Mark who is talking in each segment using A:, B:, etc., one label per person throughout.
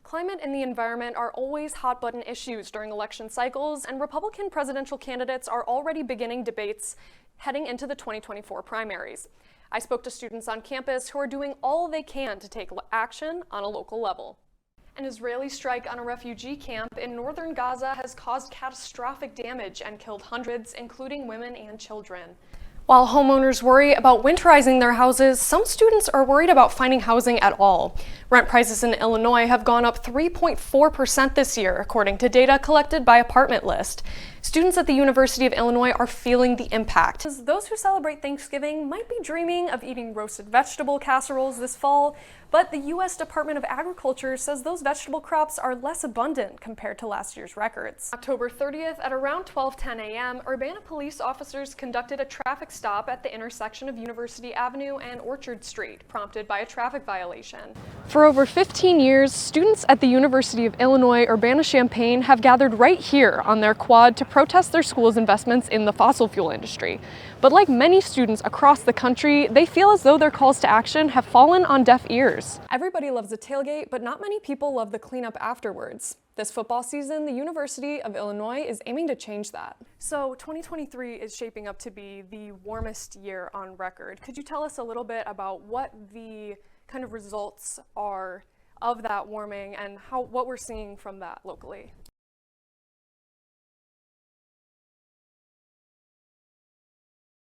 A: Climate and the environment are always hot-button issues during election cycles, and Republican presidential candidates are already beginning debates heading into the 2024 primaries. I spoke to students on campus who are doing all they can to take action on a local level. An Israeli strike on a refugee camp in northern Gaza has caused catastrophic damage and killed hundreds, including women and children. While homeowners worry about winterizing their houses, some students are worried about finding housing at all. Rent prices in Illinois have gone up 3.4% this year, according to data collected by Apartment List. Students at the University of Illinois are feeling the impact. Those who celebrate Thanksgiving might be dreaming of eating roasted vegetable casseroles this fall, but the U.S. Department of Agriculture says those vegetable crops are less abundant compared to last year's records. October 30th at around 12:10 a.m., Urbana police officers conducted a traffic stop at the intersection of University Avenue and Orchard Street, prompted by a traffic violation. For over 15 years, students at the University of Illinois Urbana-Champaign have gathered right here on their quad to protest their school's investments in the fossil fuel industry. But like many students across the country, they feel as though their calls to action have fallen on deaf ears. Everybody loves a tailgate, but not many people love the cleanup afterwards. This football season, the University of Illinois is aiming to change that. So 2023 is shaping up to be the warmest year on record. Could you tell us a little bit about what the kind of results are of that warming and what we're seeing from that locally?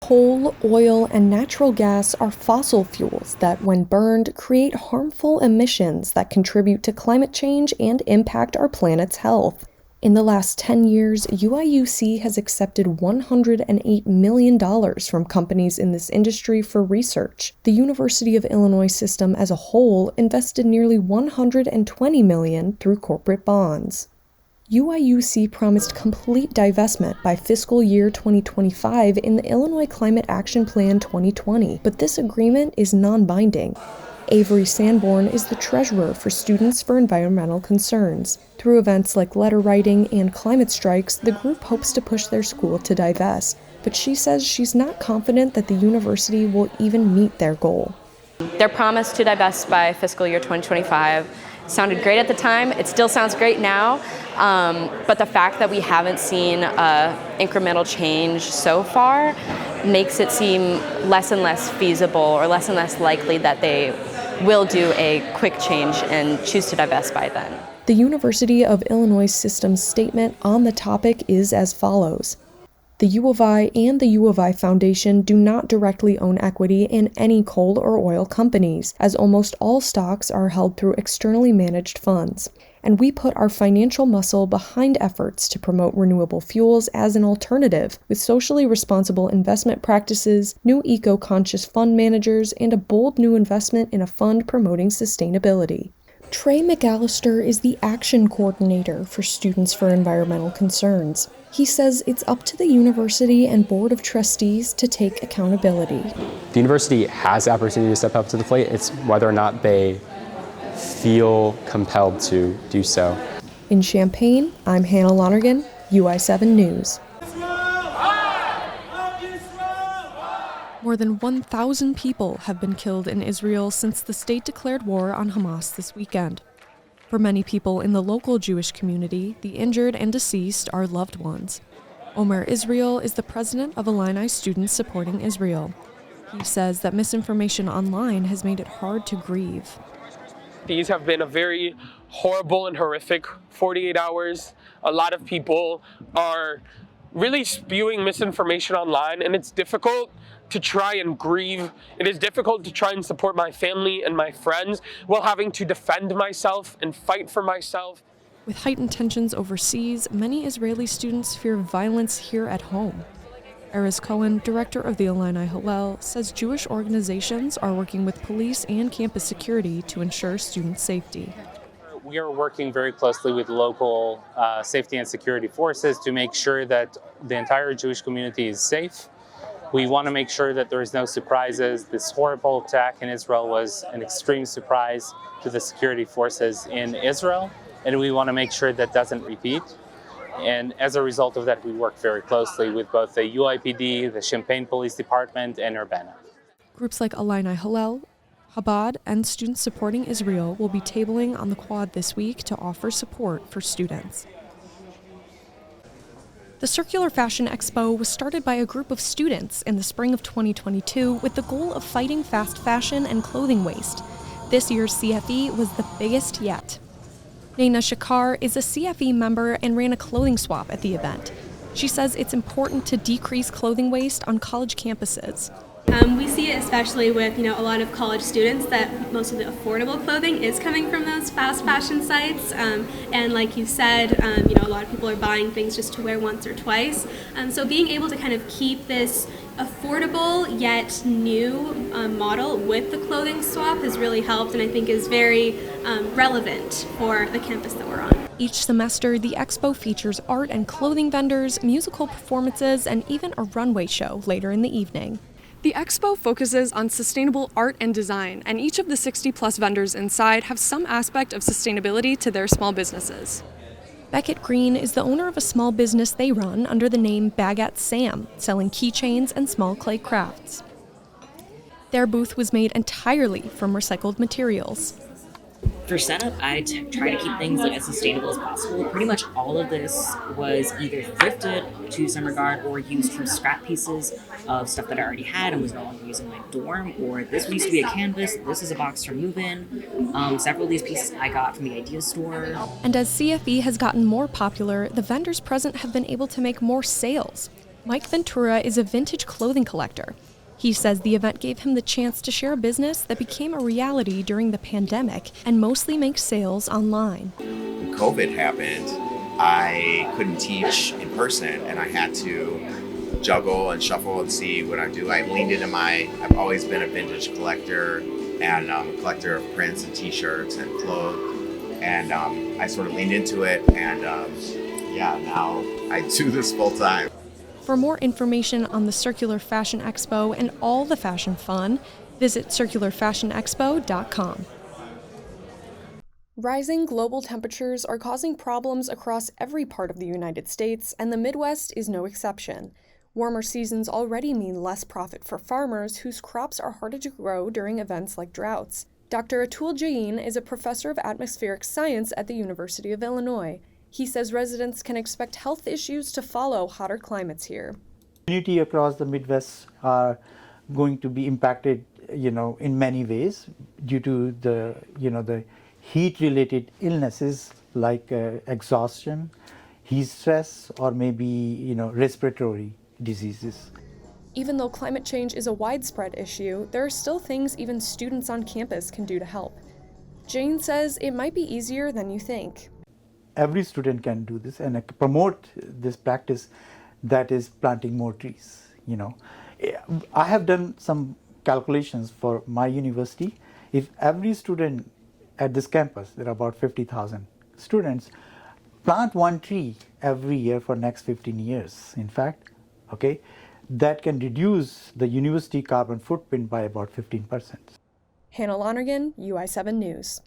B: Coal, oil, and natural gas are fossil fuels that, when burned, create harmful emissions that contribute to climate change and impact our planet's health. In the last 10 years, UIUC has accepted $108 million from companies in this industry for research. The University of Illinois system as a whole invested nearly $120 million through corporate bonds. UIUC promised complete divestment by fiscal year 2025 in the Illinois Climate Action Plan 2020, but this agreement is non-binding. Avery Sanborn is the treasurer for Students for Environmental Concerns. Through events like letter writing and climate strikes, the group hopes to push their school to divest, but she says she's not confident that the university will even meet their goal.
C: Their promise to divest by fiscal year 2025 sounded great at the time. It still sounds great now, but the fact that we haven't seen incremental change so far makes it seem less and less feasible or less and less likely that they will do a quick change and choose to divest by then.
B: The University of Illinois system's statement on the topic is as follows. The U of I and the U of I Foundation do not directly own equity in any coal or oil companies, as almost all stocks are held through externally managed funds. And we put our financial muscle behind efforts to promote renewable fuels as an alternative, with socially responsible investment practices, new eco-conscious fund managers, and a bold new investment in a fund promoting sustainability. Trey McAllister is the action coordinator for Students for Environmental Concerns. He says it's up to the university and board of trustees to take accountability.
D: The university has the opportunity to step up to the plate. It's whether or not they feel compelled to do so.
B: In Champaign, I'm Hannah Lonergan, UI7 News. More than 1,000 people have been killed in Israel since the state declared war on Hamas this weekend. For many people in the local Jewish community, the injured and deceased are loved ones. Omer Israel is the president of Illini Students Supporting Israel. He says that misinformation online has made it hard to grieve.
E: These have been a very horrible and horrific 48 hours. A lot of people are really spewing misinformation online, and it's difficult to try and grieve. It is difficult to try and support my family and my friends while having to defend myself and fight for myself.
B: With heightened tensions overseas, many Israeli students fear violence here at home. Erez Cohen, director of the Illini Hillel, says Jewish organizations are working with police and campus security to ensure student safety.
F: We are working very closely with local safety and security forces to make sure that the entire Jewish community is safe. We want to make sure that there is no surprises. This horrible attack in Israel was an extreme surprise to the security forces in Israel, and we want to make sure that doesn't repeat. And as a result of that, we work very closely with both the UIPD, the Champaign Police Department, and Urbana.
B: Groups like Illini Hillel, Chabad and Students Supporting Israel will be tabling on the quad this week to offer support for students. The Circular Fashion Expo was started by a group of students in the spring of 2022 with the goal of fighting fast fashion and clothing waste. This year's CFE was the biggest yet. Naina Shakar is a CFE member and ran a clothing swap at the event. She says it's important to decrease clothing waste on college campuses.
G: We see it especially with a lot of college students that most of the affordable clothing is coming from those fast fashion sites, and like you said, a lot of people are buying things just to wear once or twice. So being able to kind of keep this affordable yet new model with the clothing swap has really helped, and I think is very relevant for the campus that we're on.
B: Each semester, the expo features art and clothing vendors, musical performances, and even a runway show later in the evening.
A: The expo focuses on sustainable art and design, and each of the 60-plus vendors inside have some aspect of sustainability to their small businesses.
B: Beckett Green is the owner of a small business they run under the name Baguette Sam, selling keychains and small clay crafts. Their booth was made entirely from recycled materials.
H: For setup, I try to keep things as sustainable as possible. Pretty much all of this was either thrifted to some regard or used from scrap pieces of stuff that I already had and was no longer using my dorm, or this used to be a canvas, this is a box from move-in. Several of these pieces I got from the Idea store.
B: And as CFE has gotten more popular, the vendors present have been able to make more sales. Mike Ventura is a vintage clothing collector. He says the event gave him the chance to share a business that became a reality during the pandemic and mostly makes sales online.
I: When COVID happened, I couldn't teach in person and I had to juggle and shuffle and see what I do. I leaned into I've always been a vintage collector and a collector of prints and t-shirts and clothes. And I sort of leaned into it and now I do this full time.
B: For more information on the Circular Fashion Expo and all the fashion fun, visit circularfashionexpo.com. Rising global temperatures are causing problems across every part of the United States, and the Midwest is no exception. Warmer seasons already mean less profit for farmers whose crops are harder to grow during events like droughts. Dr. Atul Jain is a professor of atmospheric science at the University of Illinois. He says residents can expect health issues to follow hotter climates here.
J: Community across the Midwest are going to be impacted, in many ways due to the heat-related illnesses like exhaustion, heat stress, or maybe, respiratory diseases.
B: Even though climate change is a widespread issue, there are still things even students on campus can do to help. Jane says it might be easier than you think.
J: Every student can do this and promote this practice, that is planting more trees. I have done some calculations for my university. If every student at this campus, there are about 50,000 students, plant one tree every year for next 15 years, in fact, that can reduce the university carbon footprint by about 15%.
B: Hannah Lonergan, UI7 News.